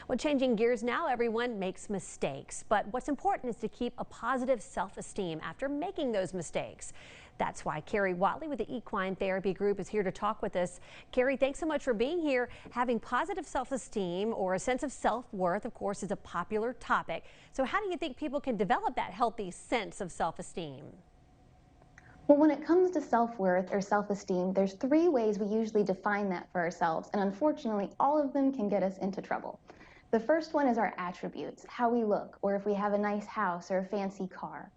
Well, changing gears now, everyone makes mistakes. But what's important is to keep a positive self-esteem after making those mistakes. That's why Carrie Watley with the Equine Therapy Group is here to talk with us. Carrie, thanks so much for being here. Having positive self-esteem or a sense of self-worth, of course, is a popular topic. So how do you think people can develop that healthy sense of self-esteem? Well, when it comes to self-worth or self-esteem, there's three ways we usually define that for ourselves, and unfortunately, all of them can get us into trouble. The first one is our attributes, how we look, or if we have a nice house or a fancy car.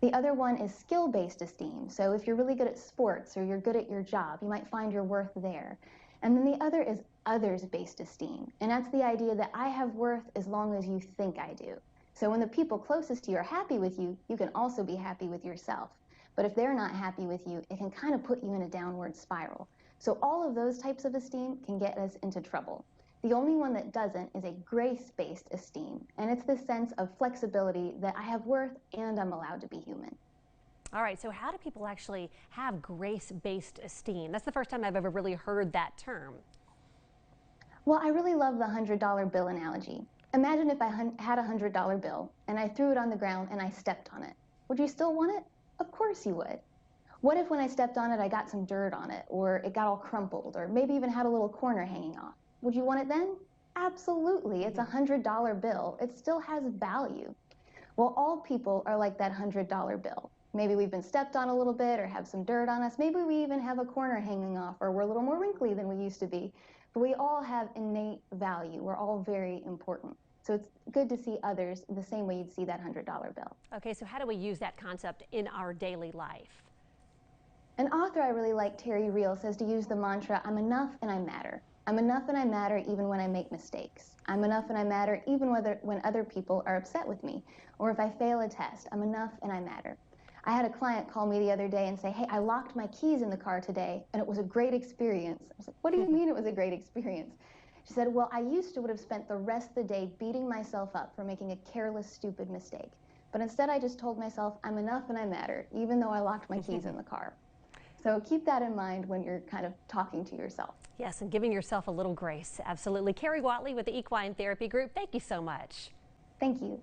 The other one is skill-based esteem, so if you're really good at sports or you're good at your job, you might find your worth there. And then the other is others-based esteem, and that's the idea that I have worth as long as you think I do. So when the people closest to you are happy with you, you can also be happy with yourself. But if they're not happy with you, it can kind of put you in a downward spiral. So all of those types of esteem can get us into trouble. The only one that doesn't is a grace-based esteem, and it's the sense of flexibility that I have worth and I'm allowed to be human. All right, so how do people actually have grace-based esteem? That's the first time I've ever really heard that term. Well, I really love the $100 bill analogy. Imagine if I had a $100 bill and I threw it on the ground and I stepped on it. Would you still want it? Of course you would. What if when I stepped on it, I got some dirt on it, or it got all crumpled, or maybe even had a little corner hanging off? Would you want it then? Absolutely. It's a $100 bill. It still has value. Well, all people are like that $100 bill. Maybe we've been stepped on a little bit or have some dirt on us. Maybe we even have a corner hanging off, or we're a little more wrinkly than we used to be. But we all have innate value. We're all very important. So it's good to see others the same way you'd see that $100 bill. Okay, so how do we use that concept in our daily life? An author I really like, Terry Real, says to use the mantra, I'm enough and I matter. I'm enough and I matter even when I make mistakes. I'm enough and I matter even when other people are upset with me. Or if I fail a test, I'm enough and I matter. I had a client call me the other day and say, hey, I locked my keys in the car today and it was a great experience. I was like, what do you mean it was a great experience? She said, well, I used to would have spent the rest of the day beating myself up for making a careless, stupid mistake. But instead, I just told myself, I'm enough and I matter, even though I locked my keys in the car. So keep that in mind when you're kind of talking to yourself. Yes, and giving yourself a little grace. Absolutely. Carrie Watley with the Equine Therapy Group, thank you so much. Thank you.